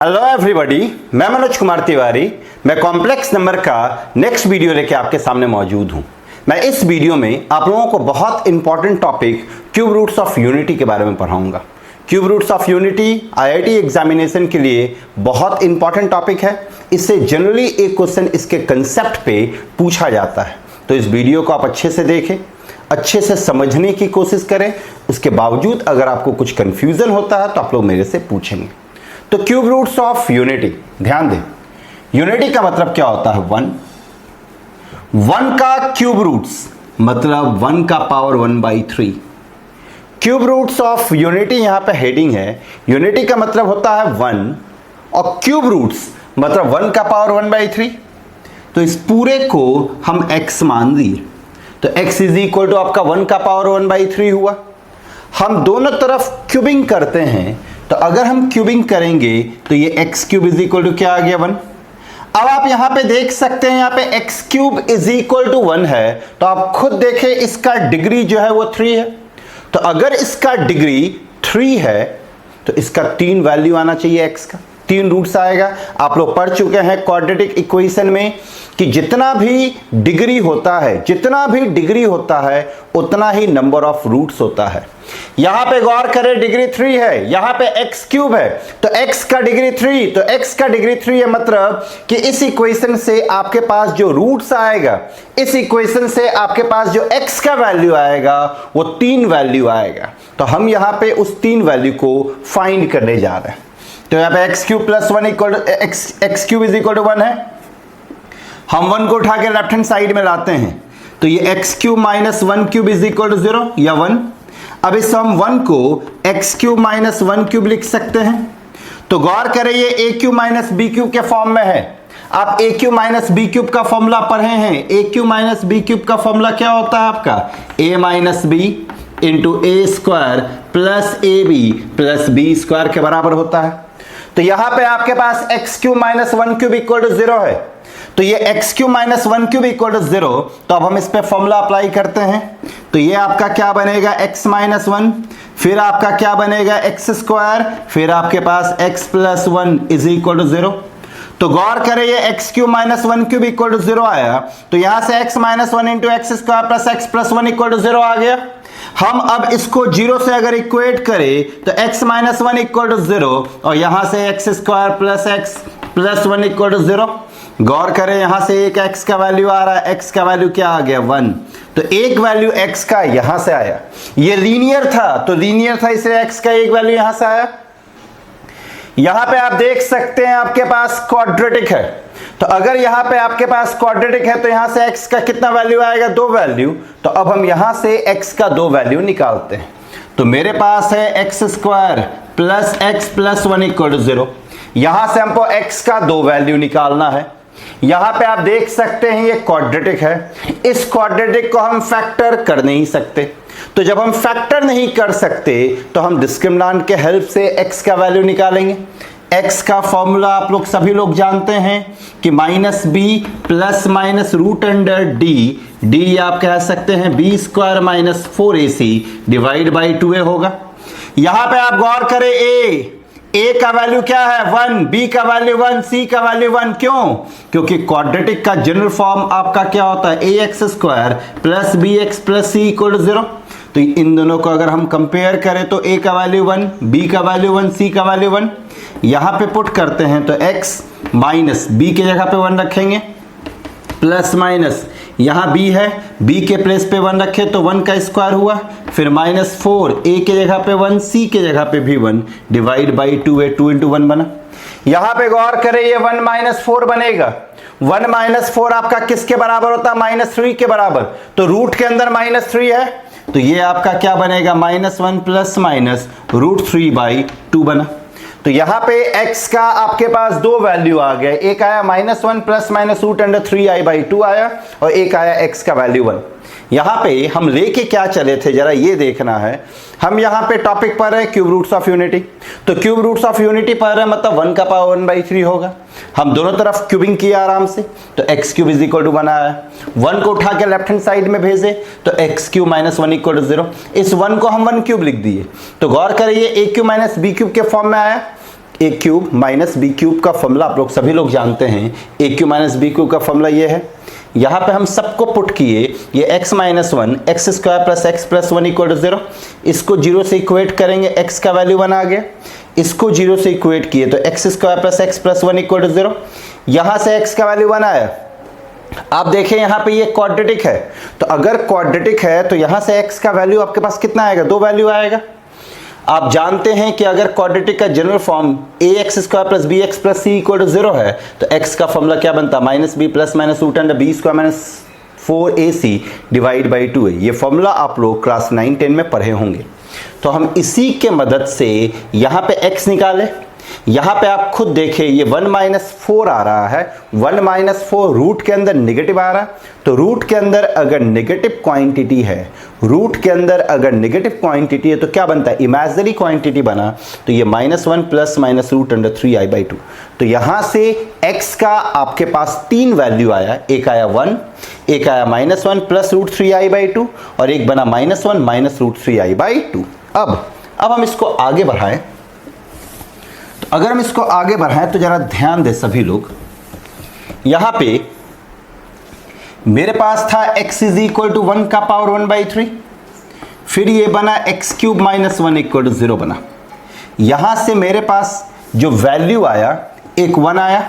Hello everybody, मैं मनोज कुमार तिवारी। मैं complex number का नेक्स्ट वीडियो लेके आपके सामने मौजूद हूं। मैं इस वीडियो में आप लोगों को बहुत important topic cube roots of unity के बारे में पढ़ाऊंगा। Cube roots of unity IIT examination के लिए बहुत इंपॉर्टेंट टॉपिक है। इससे जनरली एक क्वेश्चन इसके कंसेप्ट पे पूछा जाता है, तो इस वीडियो को आप अच्छे से देखें, अच्छे से समझने की कोशिश करें। उसके बावजूद अगर आपको कुछ कंफ्यूजन होता है तो आप लोग मेरे से पूछेंगे। तो क्यूब रूट्स ऑफ यूनिटी, ध्यान दें, यूनिटी का मतलब क्या होता है? वन का क्यूब रूट्स मतलब 1 का power 1/3। Cube roots of unity यहां पे हेडिंग है। यूनिटी का मतलब होता है 1 और क्यूब रूट्स मतलब 1 का पावर 1/3। तो इस पूरे को हम x मान दिए, तो x इज इक्वल टू आपका 1 का पावर 1/3 हुआ। हम दोनों तरफ क्यूबिंग करते हैं, तो अगर हम क्यूबिंग करेंगे तो ये x cube is equal to क्या आ गया? 1। अब आप यहां पे देख सकते हैं, यहां पे x cube is equal to 1 है, तो आप खुद देखें इसका डिग्री जो है वो 3 है। तो अगर इसका डिग्री 3 है तो इसका 3 वैल्यू आना चाहिए x का, 3 रूट्स आएगा। आप लोग पढ़ चुके हैं क्वाड्रेटिक इक्वेशन में कि जितना भी डिग्री होता है उतना ही नंबर ऑफ रूट्स होता है। यहां पे गौर करें, डिग्री 3 है, यहां पे x क्यूब है, तो x का डिग्री 3, तो x का डिग्री 3 है, मतलब कि इस इक्वेशन से आपके पास जो रूट्स आएगा, इस इक्वेशन से आपके पास जो x का वैल्यू आएगा वो 3 वैल्यू आएगा। तो हम यहां पे उस 3 वैल्यू को फाइंड करने जा रहे हैं। तो यहां पे x cube plus 1 equal x cube is equal to 1 है। हम 1 को उठा के लेफ्ट हैंड साइड में लाते हैं, तो ये x cube minus 1 cube is equal to 0 या 1। अब इस हम 1 को x क्यूब माइनस 1 क्यूब लिख सकते हैं। तो गौर करें, ये a cube minus b cube के फॉर्म में है। आप a cube minus b cube का फॉर्मूला पढ़े हैं। a cube minus b cube का फॉर्मूला क्या होता है आपका? a minus b into a square plus ab plus b square के बराबर होता है। तो यहां पे आपके पास x cube minus 1 cube equal to 0 है, तो ये x cube minus 1 cube equal to 0। तो अब हम इस पे फॉर्मूला अप्लाई करते हैं, तो ये आपका क्या बनेगा? x माइनस 1, फिर आपका क्या बनेगा? x स्क्वायर, फिर आपके पास x plus 1 is equal to 0। तो गौर करें, ये x cube minus 1 cube equal to 0 आया, तो यहां से x minus 1 into x square plus x plus 1 equal to 0 आ गया। हम अब इसको 0 से अगर इक्वेट करें तो x माइनस 1 इक्वल टू 0 और यहां से x square plus x plus 1 equal to 0। गौर करें, यहां से एक x का वैल्यू आ रहा है, x का वैल्यू क्या आ गया? 1। तो एक वैल्यू x का यहां से आया, ये लीनियर था, तो लीनियर था इसलिए x का एक वैल्यू यहां से आया। यहां पे आप देख सकते हैं आपके पास क्वाड्रेटिक है, तो अगर यहां पे आपके पास क्वाड्रेटिक है तो यहां से x का कितना वैल्यू आएगा? 2 वैल्यू। तो अब हम यहां से x का 2 वैल्यू निकालते हैं, तो मेरे पास है x square plus x plus 1 equal to 0। यहां से हमको x का 2 वैल्यू निकालना है। यहां पे आप देख सकते हैं ये क्वाड्रेटिक है, इस क्वाड्रेटिक को हम फैक्टर कर नहीं सकते। तो जब हम फैक्टर नहीं कर सकते तो हम डिस्क्रिमिनेंट के हेल्प से x का वैल्यू निकालेंगे। x का फॉर्मूला आप लोग सभी लोग जानते हैं कि minus b plus minus root under d आप कह सकते हैं b square minus 4ac divide by 2a होगा। यहां पे आप गौर करें, a का वैल्यू क्या है? 1, b का वैल्यू 1, c का वैल्यू 1। क्यों? क्योंकि क्वाड्रेटिक का जनरल फॉर्म आपका क्या होता है? ax square plus bx plus c equal to 0। तो इन दोनों को अगर हम कंपेयर करें तो a का वैल्यू 1, b का वैल्यू 1, c का वैल्यू 1। यहां पे पुट करते हैं तो x माइनस b की जगह पे 1 रखेंगे, प्लस माइनस यहां b है, b के प्लेस पे 1 रखे तो 1 का स्क्वायर हुआ, फिर माइनस 4 a के जगह पे 1, c के जगह पे भी 1 डिवाइड बाई 2a, 2 इंटू 1 बना। यहां पे गौर करें, ये 1 माइनस 4 बनेगा। 1 माइनस 4 आपका किसके बराबर होता है? माइनस 3 के बराबर। तो रूट के अंदर माइनस 3 है, तो ये आपका क्या बनेगा? Minus 1 plus minus root 3 by 2 बना। तो यहां पे x का आपके पास 2 वैल्यू आ गए, एक आया minus 1 plus minus root under 3i by 2 आया, और एक आया x का वैल्यू 1। यहां पे हम लेके क्या चले थे जरा ये देखना है। हम यहां पे टॉपिक पर है क्यूब रूट्स ऑफ यूनिटी, तो क्यूब रूट्स ऑफ यूनिटी पर है मतलब 1 का पावर 1/3 होगा। हम दोनों तरफ क्यूबिंग किया आराम से, तो x cube is equal to 1 आया। 1 को उठा के लेफ्ट हैंड साइड में भेजे तो x cube minus 1 equal to 0। इस 1 को हम 1 क्यूब लिख दिए, तो गौर करिए a cube minus b cube के फॉर्म में आया। ए क्यूब माइनस बी क्यूब का फॉर्मूला आप लोग सभी लोग जानते हैं। ए क्यूब माइनस बी क्यूब का फॉर्मूला ये है। यहाँ पे हम सबको पुट किए, ये x minus one x square plus x plus one equal to 0। इसको 0 से इक्वेट करेंगे, x का वैल्यू 1 आ गया। इसको 0 से इक्वेट किए तो x square plus x plus one equal to 0। यहाँ से x का वैल्यू 1 आया। आप देखें यहाँ पे ये क्वाड्रेटिक है, तो अगर क्वाड्रेटिक है तो यहाँ से x का वैल्यू आपके पास कितना आएगा, 2 वैल्यू आएगा। आप जानते हैं कि अगर क्वाड्रेटिक का general form ax square plus b x plus c equal to 0 है तो x का फॉर्मूला क्या बनता, minus b plus minus root under b square minus 4ac divide by 2 है। ये फॉर्मूला आप लोग क्लास 9-10 में पढ़े होंगे। तो हम इसी के मदद से यहाँ पे x निकाले। यहाँ पे आप खुद देखें, ये 1 माइनस 4 आ रहा है। 1 माइनस 4 रूट के अंदर निगेटिव आ रहा है, तो रूट के अंदर अगर नेगेटिव क्वांटिटी है, रूट के अंदर अगर नेगेटिव क्वांटिटी है तो क्या बनता है, इमेजिनरी क्वांटिटी बना, तो ये -1 plus minus root under 3i/2। तो यहाँ से x का आपके पास 3 वैल्यू आया, एक आया 1, एक आया -1 प्लस रूट 3i/2 और एक बना -1 माइनस रूट 3i/2। अब हम इसको आगे बढ़ाएं। तो अगर हम इसको आगे बढ़ाएं तो जरा ध्यान दें सभी लोग, यहां पे मेरे पास था x इज इक्वल टू 1 का पावर 1/3, फिर ये बना x cube minus 1 equal to 0 बना। यहां से मेरे पास जो वैल्यू आया, एक 1 आया,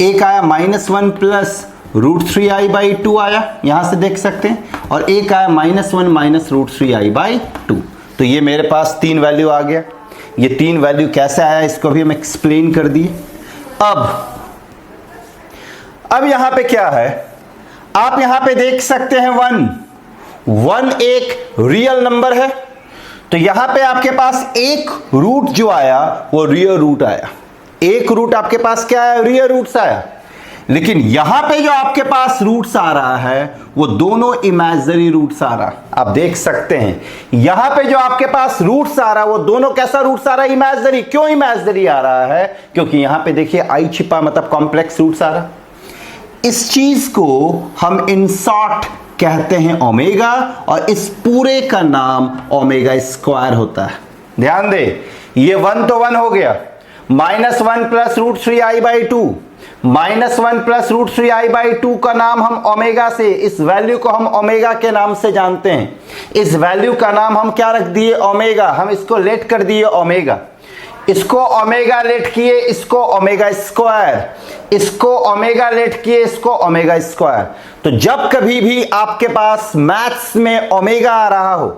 एक आया -1 प्लस रूट 3i/2 आया, यहां से देख सकते हैं, और एक आया -1 माइनस रूट 3i/2। तो ये मेरे पास 3 वैल्यू आ गया। ये 3 वैल्यू कैसे आया इसको भी हम एक्सप्लेन कर दिए। अब यहां पे क्या है, आप यहां पे देख सकते हैं 1 एक रियल नंबर है, तो यहां पे आपके पास एक रूट जो आया वो रियल रूट आया। एक रूट आपके पास क्या आया, रियल रूट्स आया। लेकिन यहां पे जो आपके पास रूट्स आ रहा है वो दोनों इमेजिनरी रूट्स आ रहा। आप देख सकते हैं यहां पे जो आपके पास रूट्स आ रहा है वो दोनों कैसा रूट्स आ रहा है, इमेजिनरी। क्यों इमेजिनरी आ रहा है, क्योंकि यहां पे देखिए आई छिपा, मतलब कॉम्प्लेक्स रूट्स आ रहा। इस चीज को हम इन शॉर्ट कहते हैं ओमेगा, और इस पूरे का नाम ओमेगा स्क्वायर होता है। ध्यान दे, ये 1 तो 1 हो गया, -1 plus root 3i/2, -1 plus root 3i/2 का नाम हम ओमेगा से, इस वैल्यू को हम ओमेगा के नाम से जानते हैं। इस वैल्यू का नाम हम क्या रख दिए, ओमेगा। हम इसको लेट कर दिए ओमेगा, इसको ओमेगा लेट किए, इसको ओमेगा स्क्वायर, इसको ओमेगा लेट किए, इसको ओमेगा स्क्वायर। तो जब कभी भी आपके पास मैथ्स में ओमेगा आ रहा हो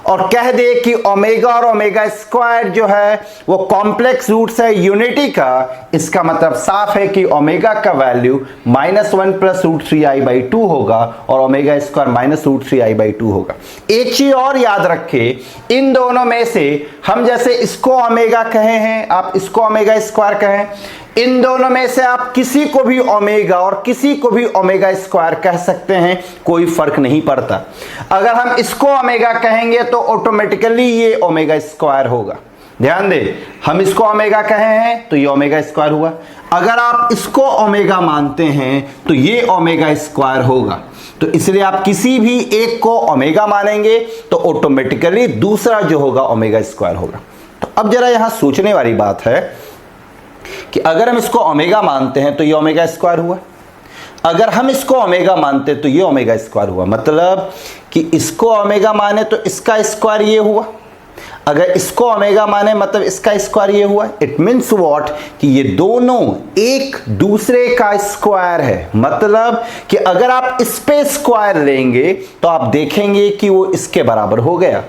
और कह दे कि ओमेगा और ओमेगा स्क्वायर जो है वो कॉम्प्लेक्स रूट्स है यूनिटी का, इसका मतलब साफ है कि ओमेगा का वैल्यू -1 प्लस रूट 3i/2 होगा और omega square minus root 3i/2 होगा। एक चीज और याद रखें, इन दोनों में से हम जैसे इसको ओमेगा कहे हैं, आप इसको ओमेगा स्क्वायर कहें, इन दोनों में से आप किसी को भी ओमेगा और किसी को भी ओमेगा स्क्वायर कह सकते हैं, कोई फर्क नहीं पड़ता। अगर हम इसको ओमेगा कहेंगे तो ऑटोमेटिकली ये ओमेगा स्क्वायर होगा। ध्यान दे, हम इसको ओमेगा कहे हैं तो ये ओमेगा स्क्वायर हुआ। अगर आप इसको ओमेगा मानते हैं तो ये ओमेगा स्क्वायर होगा। तो इसलिए आप किसी भी एक को ओमेगा मानेंगे तो ऑटोमेटिकली दूसरा जो होगा ओमेगा स्क्वायर होगा। तो अब जरा यहां सोचने वाली बात है कि अगर हम इसको ओमेगा मानते हैं तो ये ओमेगा स्क्वायर हुआ, अगर हम इसको ओमेगा मानते तो ये ओमेगा स्क्वायर हुआ। मतलब कि इसको ओमेगा माने तो इसका स्क्वायर ये हुआ, अगर इसको ओमेगा माने मतलब इसका स्क्वायर ये हुआ। इट मीन्स व्हाट, कि ये दोनों एक दूसरे का स्क्वायर है। मतलब कि अगर आप इस पे स्क्वायर लेंगे तो आप देखेंगे कि वो इसके बराबर हो गया,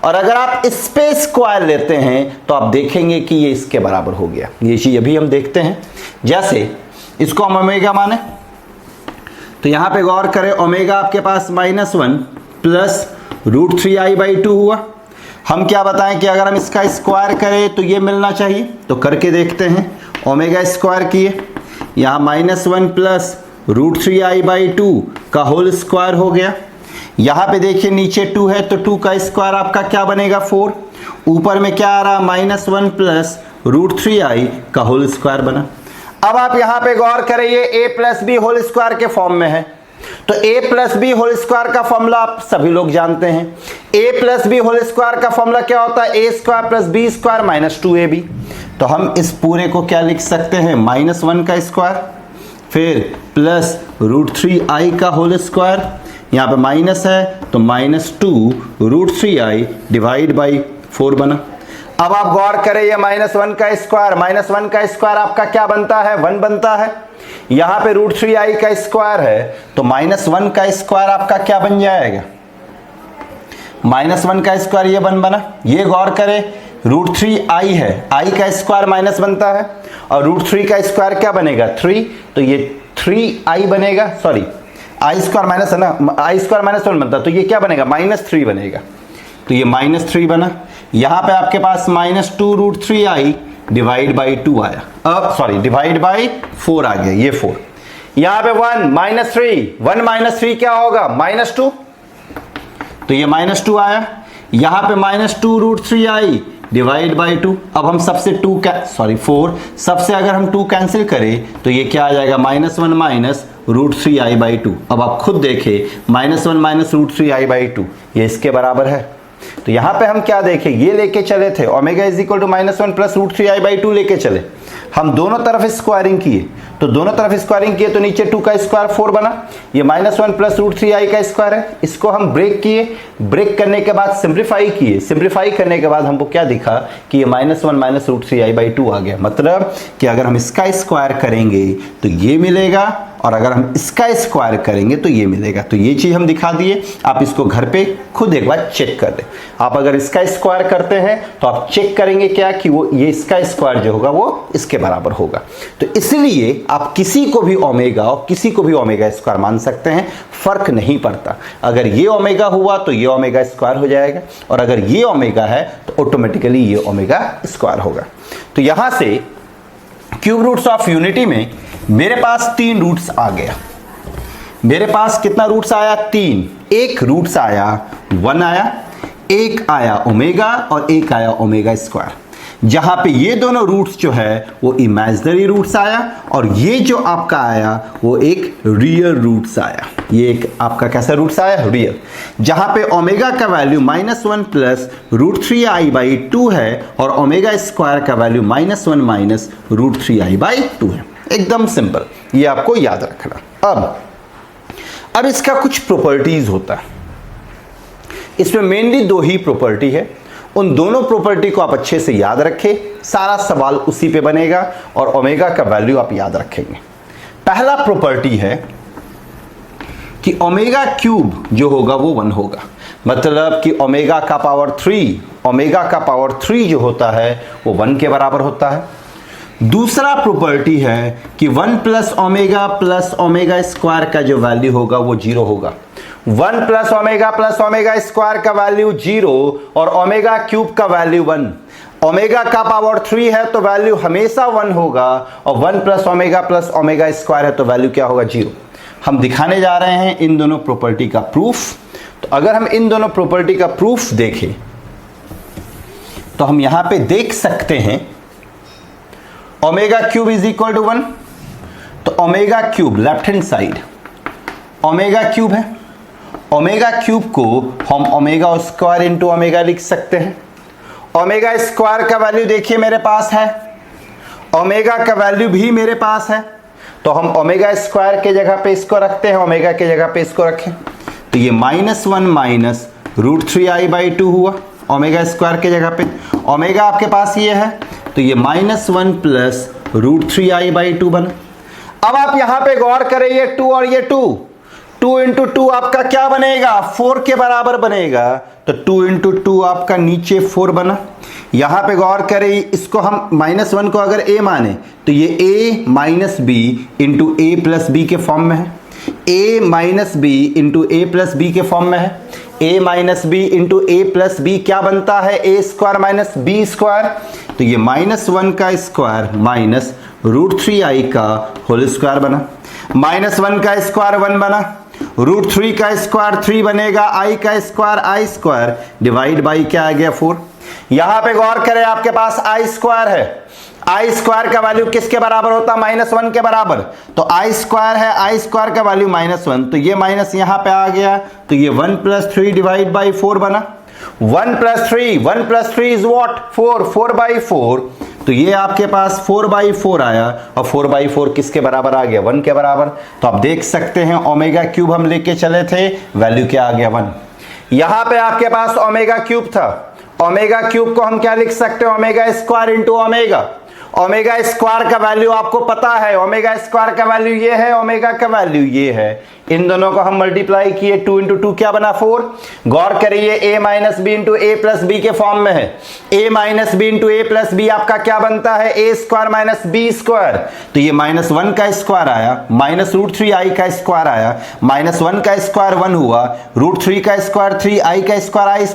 और अगर आप इस पे स्क्वायर लेते हैं तो आप देखेंगे कि ये इसके बराबर हो गया। ये चीज अभी हम देखते हैं। जैसे इसको हम ओमेगा माने तो यहां पे गौर करें, ओमेगा आपके पास -1 प्लस रूट 3i/2 हुआ। हम क्या बताएं कि अगर हम इसका स्क्वायर करें तो ये मिलना चाहिए, तो करके देखते हैं। ओमेगा स्क्वायर किए, यहाँ -1 प्लस रूट 3i/2 का होल स्क्वायर हो गया। यहाँ पे देखिए नीचे 2 है तो 2 का स्क्वायर आपका क्या बनेगा, 4। ऊपर में क्या आ रहा, -1 प्लस रूट 3i का होल स्क्वायर बना। अब आप यहाँ पे गौर करें, ये a plus b whole square के फॉर्म में है, तो a plus b whole square का फॉर्मूला आप सभी लोग जानते हैं। a plus b whole square का फॉर्मूला क्या होता है, a square plus b square minus 2ab। तो हम इस पूरे को क्या लिख सकते हैं, -1 का स्क्वायर, फिर प्लस √3i का होल स्क्वायर, यहाँ पे माइनस है तो -2√3i डिवाइड बाई 4 बना। अब आप गौर करें, ये -1 का स्क्वायर, -1 का स्क्वायर आपका क्या बनता है, 1 बनता है। यहाँ पे √3i का स्क्वायर है तो -1 का स्क्वायर आपका क्या बन जाएगा, -1 का स्क्वायर ये 1 बना। ये गौर करें, √3i है, i का स्क्वायर माइनस बनता है और √3 का स्क्वायर क्या बनेगा, 3, तो ये 3i बनेगा, सॉरी i स्क्वायर माइनस है ना, i स्क्वायर -1 बनता है, तो ये क्या बनेगा, -3 बनेगा, तो ये -3 बना। यहाँ पे आपके पास -2√3i डिवाइड बाई 2 आया, अब सॉरी डिवाइड बाई 4 आ गया, ये 4। यहाँ पे 1 -3 क्या होगा, -2, तो ये -2 आया। यहाँ पे -2√3i डिवाइड बाई 2, अब हम सबसे 4 सबसे अगर हम 2 कैंसिल करें तो ये क्या आ जाएगा, -1 √3i बाई 2। अब आप खुद देखें, -1 √3i बाई 2 ये इसके बराबर है। तो यहां पे हम क्या देखें, ये लेके चले थे omega is equal to -1 plus √3i by 2 लेके चले, हम दोनों तरफ स्क्वायरिंग किए, तो दोनों तरफ स्क्वायरिंग किए तो नीचे 2 का स्क्वायर 4 बना, ये -1 प्लस √3i का स्क्वायर है। इसको हम ब्रेक किए, ब्रेक करने के बाद सिंप्लीफाई किए, सिंप्लीफाई करने के बाद हमको क्या दिखा कि ये -1 √3i बाई 2 आ गया। मतलब कि अगर हम इसका स्क्वायर करेंगे तो ये मिलेगा और अगर हम इसका स्क्वायर करेंगे तो ये मिलेगा। तो ये चीज हम दिखा दिए, आप इसको घर पे खुद एक बार चेक कर लें। आप अगर इसका स्क्वायर करते हैं तो आप चेक करेंगे क्या कि वो ये इसका स्क्वायर जो होगा वो इसके बराबर होगा। तो इसलिए आप किसी को भी ओमेगा और किसी को भी ओमेगा स्क्वायर मान सकते हैं, फर्क नहीं पड़ता। अगर ये ओमेगा हुआ तो ये ओमेगा स्क्वायर हो जाएगा और अगर ये ओमेगा है तो ऑटोमेटिकली ये ओमेगा स्क्वायर होगा। तो यहां से क्यूब रूट्स ऑफ यूनिटी में मेरे पास 3 रूट्स आ गया। मेरे पास कितना रूट्स आया, 3। एक रूट्स आया 1 आया, एक आया ओमेगा और एक आया ओमेगा स्क्वायर। जहां पे ये दोनों रूट्स जो है वो इमेजिनरी रूट्स आया और ये जो आपका आया वो एक रियल रूट्स आया। ये एक आपका कैसा रूट्स आया, रियल। जहां पे ओमेगा का वैल्यू -1 प्लस √3i बाई 2 है और ओमेगा स्क्वायर का वैल्यू -1 √3i बाई 2 है। एकदम सिंपल, ये आपको याद रखना। अब इसका कुछ प्रॉपर्टीज होता है, इसमें मेनली 2 ही प्रॉपर्टी है। उन दोनों प्रॉपर्टी को आप अच्छे से याद रखें, सारा सवाल उसी पे बनेगा और ओमेगा का वैल्यू आप याद रखेंगे। पहला प्रॉपर्टी है कि ओमेगा क्यूब जो होगा वो 1 होगा, मतलब कि ओमेगा का पावर 3 जो होता है वो 1 के बराबर होता है। दूसरा प्रॉपर्टी है कि 1 प्लस ओमेगा स्क्वायर का जो वैल्यू होगा वो 0 होगा। 1 प्लस ओमेगा स्क्वायर का वैल्यू 0 और ओमेगा क्यूब का वैल्यू 1। ओमेगा का पावर 3 है तो वैल्यू हमेशा 1 होगा और 1 प्लस ओमेगा स्क्वायर है तो वैल्यू क्या होगा, 0। हम दिखाने जा रहे हैं इन दोनों प्रॉपर्टी का प्रूफ। तो अगर हम इन दोनों प्रॉपर्टी का प्रूफ देखें तो हम यहां पे देख सकते हैं omega cube is equal to 1, तो omega cube left hand side omega cube है। ओमेगा क्यूब को हम ओमेगा स्क्वायर इंटू ओमेगा लिख सकते हैं। ओमेगा स्क्वायर का वैल्यू देखिए मेरे पास है, ओमेगा का वैल्यू भी मेरे पास है, तो हम ओमेगा स्क्वायर के जगह पे इसको रखते हैं, ओमेगा के जगह पे इसको रखें, तो ये -1 √3i बाई 2 हुआ ओमेगा स्क्वायर के जगह पे। ओमेगा आपके पास ये है तो ये -1 प्लस √3i बाई 2 बना। अब आप यहां पे गौर करें, ये 2 और ये 2 इंटू 2 आपका क्या बनेगा, 4 के बराबर बनेगा, तो 2 इंटू 2 आपका नीचे 4 बना। यहां पे गौर करें, इसको हम -1 को अगर a माने तो ये a minus b into a plus b के फॉर्म में है, a minus b into a plus b के फॉर्म में है। a minus b into a plus b क्या बनता है, a square minus b square, तो ये -1 का स्क्वायर माइनस √3i का होल स्क्वायर बना। -1 का स्क्वायर 1 बना, √3 का स्क्वायर 3 बनेगा, i का स्क्वायर डिवाइड बाई क्या आ गया 4। यहां पे गौर करें, आपके पास i स्क्वायर है, i स्क्वायर का वैल्यू किसके बराबर होता है, -1 के बराबर, तो i स्क्वायर है, i स्क्वायर का वैल्यू -1, तो ये माइनस यहां पे आ गया, तो ये 1 + 3 डिवाइड बाई 4 बना। 1 + 3 इज व्हाट, 4 by 4, तो ये आपके पास 4/4 आया और 4/4 किसके बराबर आ गया? 1 के बराबर। तो आप देख सकते हैं ओमेगा क्यूब हम लेके चले थे, वैल्यू क्या आ गया? 1। यहां पे आपके पास ओमेगा क्यूब था, ओमेगा क्यूब को हम क्या लिख सकते हैं? Omega square into omega. Omega square का वैल्यू आपको पता है, ओमेगा स्क्वायर का वैल्यू ये है, ओमेगा का वैल्यू ये है। इन दोनों को हम मल्टीप्लाई किए, 2 इंटू 2 क्या बना? 4। गौर करिए a minus b into a plus b के फॉर्म में है। a minus b into a plus b आपका क्या बनता है? a square minus b square. तो ये -1 का स्क्वायर आया, -√3i का स्क्वायर आया, -1 का स्क्वायर 1 हुआ, √3 का स्क्वायर 3, i का स्क्वायर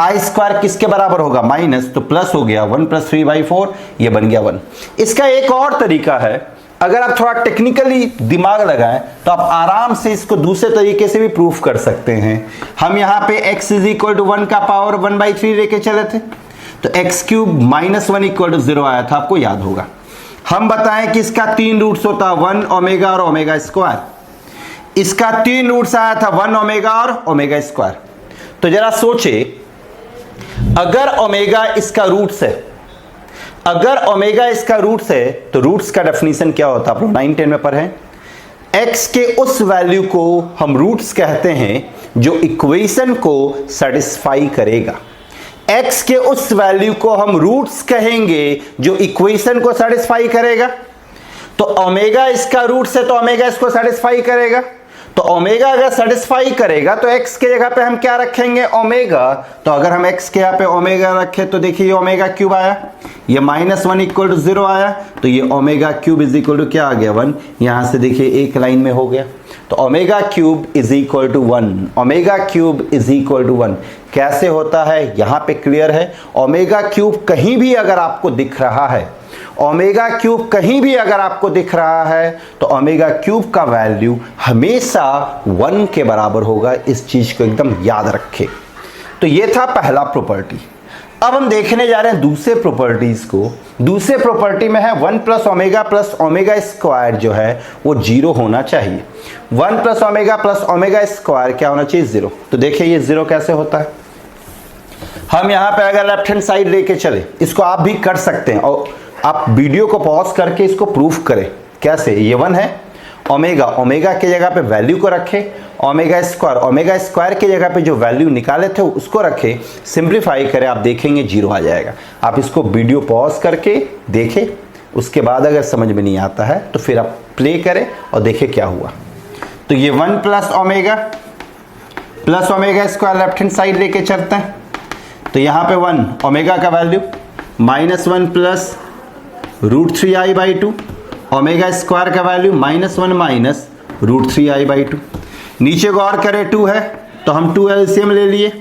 i स्क्वायर किसके बराबर होगा? माइनस, तो प्लस हो गया 1 + 3/4, ये बन गया 1। इसका एक और तरीका है, अगर आप थोड़ा टेक्निकली दिमाग लगाएं तो आप आराम से इसको दूसरे तरीके से भी प्रूफ कर सकते हैं। हम यहां पे x = 1 का पावर 1/3 लेके चले थे, तो x³ -1 = 0 आया था, आपको याद होगा। हम बताएं कि इसका 3 रूट्स होता, 1 ओमेगा और ओमेगा स्क्वायर। इसका 3 रूट्स आया था, 1 ओमेगा और ओमेगा स्क्वायर। तो जरा सोचे, अगर ओमेगा इसका रूट्स है, अगर ओमेगा इसका रूट्स है, तो रूट्स का डेफिनेशन क्या होता है? आप लोग 9-10 में पढ़े। x के उस वैल्यू को हम रूट्स कहते हैं जो इक्वेशन को सेटिस्फाई करेगा। x के उस वैल्यू को हम रूट्स कहेंगे जो इक्वेशन को सेटिस्फाई करेगा। तो ओमेगा इसका रूट्स है, तो ओमेगा इसको सेटिस्फाई करेगा। तो ओमेगा अगर सेटिस्फाई करेगा तो x के जगह पे हम क्या रखेंगे? ओमेगा। तो अगर हम x के यहाँ पे ओमेगा रखें तो देखिए ये ओमेगा क्यूब आया, ये -1 = 0 आया, तो ये ओमेगा क्यूब = क्या आ गया? 1। यहां से देखिए एक लाइन में हो गया। तो ओमेगा क्यूब = 1, ओमेगा क्यूब = 1 कैसे होता है? यहां पे क्लियर है। ओमेगा क्यूब कहीं भी अगर आपको दिख रहा है, ओमेगा क्यूब कहीं भी अगर आपको दिख रहा है, तो ओमेगा क्यूब का वैल्यू हमेशा 1 के बराबर होगा। इस चीज को एकदम याद रखें। तो ये था पहला प्रॉपर्टी। अब हम देखने जा रहे हैं दूसरे प्रॉपर्टीज को। दूसरे प्रॉपर्टी में है 1 + ओमेगा प्लस ओमेगा स्क्वायर जो है वो 0 होना चाहिए। 1 + ओमेगा प्लस ओमेगा स्क्वायर क्या होना चाहिए? 0। तो देखिए ये 0 कैसे होता है। हम यहां पे अगर लेफ्ट हैंड साइड लेके चले, इसको आप भी कर सकते हैं और आप वीडियो को पॉज करके इसको प्रूफ करें। कैसे? ये 1 है, ओमेगा, ओमेगा की जगह पे वैल्यू को रखें, ओमेगा स्क्वायर की जगह पे जो वैल्यू निकाले थे उसको रखें, सिंप्लीफाई करें, आप देखेंगे 0 आ जाएगा। आप इसको वीडियो पॉज करके देखें, उसके बाद अगर समझ में नहीं आता है तो फिर आप प्ले करें और देखें क्या हुआ। तो ये 1 + omega plus omega square left hand side लेके चलते हैं। तो यहाँ पे 1 ओमेगा का वैल्यू -1 + √3i/2, ओमेगा स्क्वायर का वैल्यू -1 - √3i/2। नीचे गौर करें 2 है तो हम 2 एलसीएम ले लिए,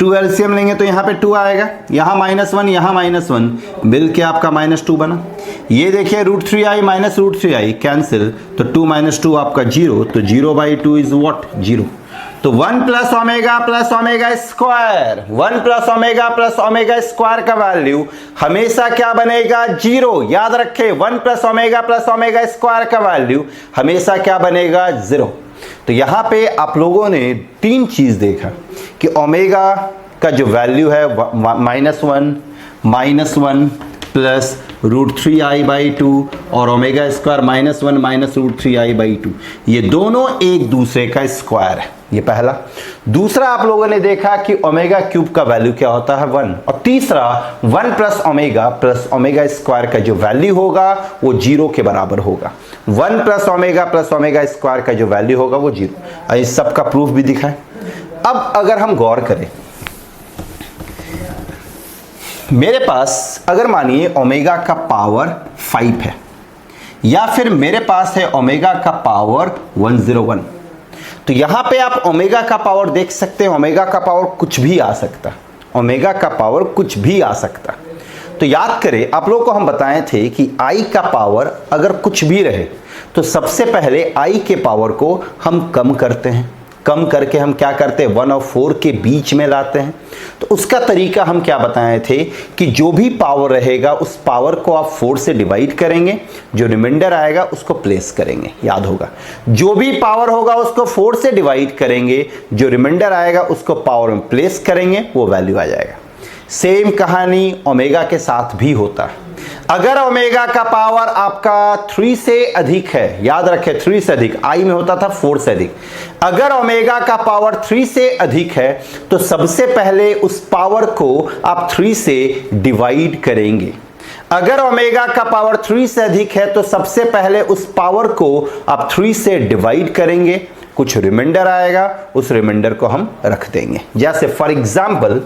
2 एलसीएम लेंगे तो यहाँ पे 2 आएगा, यहाँ -1 यहाँ -1 मिल के आपका -2 बना। ये देखिए √3i - √3i कैंसिल, तो 2 - 2 आपका 0, तो 0/2 इज व्हाट? 0। तो 1 + omega plus omega square, 1 + omega plus omega square का वैल्यू हमेशा क्या बनेगा? 0। याद रखें 1 + ओमेगा प्लस ओमेगा स्क्वायर का वैल्यू हमेशा क्या बनेगा? 0। तो यहां पे आप लोगों ने 3 चीज देखा कि ओमेगा का जो वैल्यू है -1 प्लस √3i/2 और ओमेगा स्क्वायर -1 - √3i/2, ये दोनों एक दूसरे का स्क्वायर है। ये पहला। दूसरा आप लोगों ने देखा कि ओमेगा क्यूब का वैल्यू क्या होता है? 1। और तीसरा 1 + ओमेगा प्लस ओमेगा स्क्वायर का जो वैल्यू होगा वो 0 के बराबर होगा। 1 + ओमेगा प्लस ओमेगा स्क्वायर का जो वैल्यू होगा वो 0। इस सब का प्रूफ भी दिखा है। अब अगर हम गौर करें, मेरे पास अगर मानिए ओमेगा का पावर 5 है, या फिर मेरे पास है ओमेगा का पावर 101, तो यहां पे आप ओमेगा का पावर देख सकते हैं। ओमेगा का पावर कुछ भी आ सकता, ओमेगा का पावर कुछ भी आ सकता। तो याद करें, आप लोगों को हम बताए थे कि आई का पावर अगर कुछ भी रहे तो सबसे पहले आई के पावर को हम कम करते हैं, कम करके हम क्या करते हैं? 1 और 4 के बीच में लाते हैं। तो उसका तरीका हम क्या बताए थे कि जो भी पावर रहेगा उस पावर को आप 4 से डिवाइड करेंगे, जो रिमाइंडर आएगा उसको प्लेस करेंगे। याद होगा, जो भी पावर होगा उसको 4 से डिवाइड करेंगे, जो रिमाइंडर आएगा उसको पावर में प्लेस करेंगे, वो वैल्यू आ जाएगा। सेम कहानी ओमेगा के साथ भी होता है। अगर ओमेगा का पावर आपका 3 से अधिक है, याद रखें 3 से अधिक, आई में होता था 4 से अधिक, अगर ओमेगा का पावर 3 से अधिक है तो सबसे पहले उस पावर को आप 3 से डिवाइड करेंगे। अगर ओमेगा का पावर 3 से अधिक है तो सबसे पहले उस पावर को आप 3 से डिवाइड करेंगे, कुछ रिमाइंडर आएगा, उस रिमाइंडर को हम रख देंगे। जैसे फॉर एग्जांपल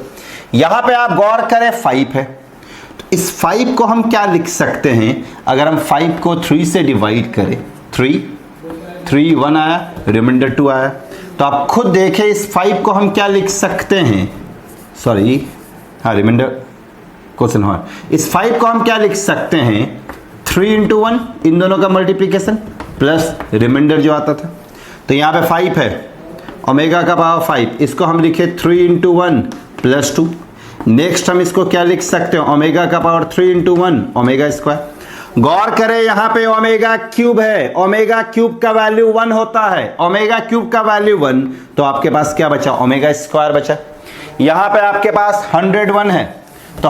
यहां पे आप गौर करें 5 है, इस 5 को हम क्या लिख सकते हैं, अगर हम 5 को 3 से डिवाइड करें, 3 1 आया, रिमाइंडर 2 आया, तो आप खुद देखें इस 5 को हम क्या लिख सकते हैं, सॉरी हाँ रिमाइंडर क्वेश्चन हुआ, इस 5 को हम क्या लिख सकते हैं, 3 × 1, इन दोनों का मल्टीप्लीकेशन प्लस रिमाइंडर जो आता था। तो यहाँ पे 5 है, ओमेगा का पावर 5, इसको हम लिखे 3 × 1 + 2। नेक्स्ट हम इसको क्या लिख सकते हैं, ओमेगा का पावर 3 × 1 ओमेगा स्क्वायर। गौर करें यहां पे ओमेगा क्यूब है, ओमेगा क्यूब का वैल्यू 1 होता है, ओमेगा क्यूब का वैल्यू 1, तो आपके पास क्या बचा, ओमेगा स्क्वायर बचा। यहां पे आपके पास 101 है, तो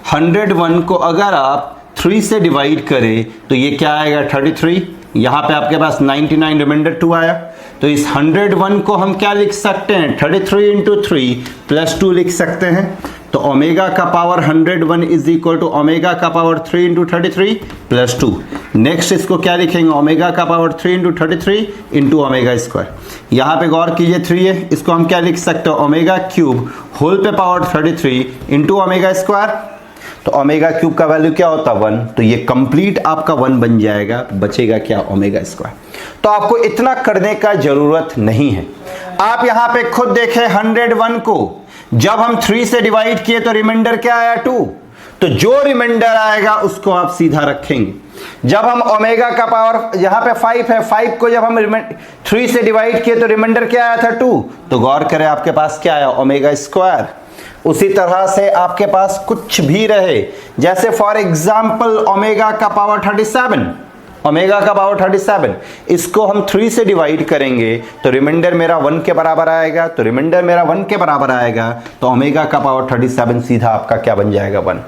101 को अगर आप 3 से डिवाइड करें तो ये क्या आएगा 33, यहां पे आपके पास 99 रिमाइंडर 2 आया, तो इस 101 को हम क्या लिख सकते हैं, 33 × 3 + 2 लिख सकते हैं। तो ओमेगा का power 101 is equal to omega का पावर 3 × 33 + 2। नेक्स्ट इसको क्या लिखेंगे, ओमेगा का पावर 3 × 33 × ओमेगा स्क्वायर। यहाँ पे गौर कीजिए 3 है, इसको हम क्या लिख सकते हैं, ओमेगा क्यूब होल पे पावर 33 × ओमेगा स्क्वायर। तो ओमेगा क्यूब का वैल्यू क्या होता है 1, तो ये कंप्लीट आपका 1 बन जाएगा, बचेगा क्या, ओमेगा स्क्वायर। तो आपको इतना करने का जरूरत नहीं है। आप यहां पे खुद देखें 101 को जब हम 3 से डिवाइड किए तो रिमाइंडर क्या आया 2, तो जो रिमाइंडर आएगा उसको आप सीधा रखेंगे। जब हम ओमेगा का पावर यहां पे 5 है, 5 को जब हम 3 से डिवाइड किए तो रिमाइंडर क्या आया था 2, तो गौर करें आपके पास क्या आया, ओमेगा स्क्वायर। उसी तरह से आपके पास कुछ भी रहे, जैसे फॉर एग्जांपल ओमेगा का पावर 37, ओमेगा का पावर 37, इसको हम 3 से डिवाइड करेंगे तो रिमाइंडर मेरा 1 के बराबर आएगा, तो रिमाइंडर मेरा 1 के बराबर आएगा, तो ओमेगा का पावर 37 सीधा आपका क्या बन जाएगा 1।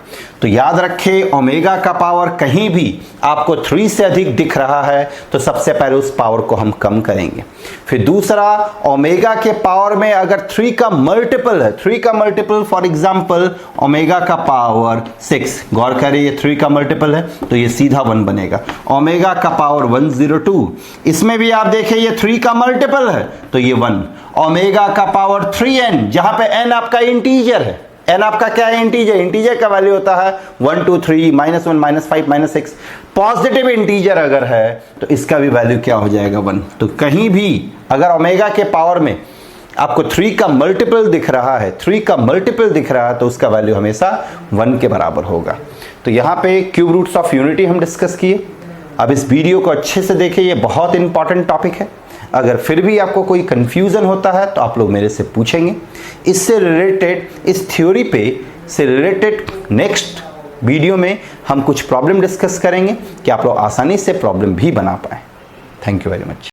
तो याद रखें ओमेगा का पावर कहीं भी आपको 3 से अधिक दिख रहा है तो सबसे पहले उस पावर को हम कम करेंगे। फिर दूसरा, ओमेगा के पावर में अगर 3 का मल्टीपल है, 3 का मल्टीपल फॉर एग्जांपल ओमेगा का पावर 6, गौर करें ये 3 का मल्टीपल है तो ये सीधा 1 बनेगा। ओमेगा का पावर 102, इसमें भी आप देखें ये 3 का मल्टीपल है तो ये 1। ओमेगा का पावर 3n, जहां पे n आपका इंटीजर है, n आपका क्या है, इंटीजर, इंटीजर का वैल्यू होता है 1 2 3 -1 -5 -6। पॉजिटिव इंटीजर अगर है तो इसका भी वैल्यू क्या हो जाएगा 1। तो कहीं भी अगर ओमेगा के पावर में आपको 3 का मल्टीपल दिख रहा है, 3 का मल्टीपल दिख रहा है तो उसका वैल्यू हमेशा 1 के बराबर होगा। तो यहाँ पे क्यूब रूट्स ऑफ यूनिटी हम डिस्कस किए। अब इस वीडियो को अच्छे से देखिए, ये बहुत इंपॉर्टेंट टॉपिक है। अगर फिर भी आपको कोई कंफ्यूजन होता है तो आप लोग मेरे से पूछेंगे। इससे रिलेटेड, इस थ्योरी पे से रिलेटेड नेक्स्ट वीडियो में हम कुछ प्रॉब्लम डिस्कस करेंगे कि आप लोग आसानी से प्रॉब्लम भी बना पाएं। Thank you very much.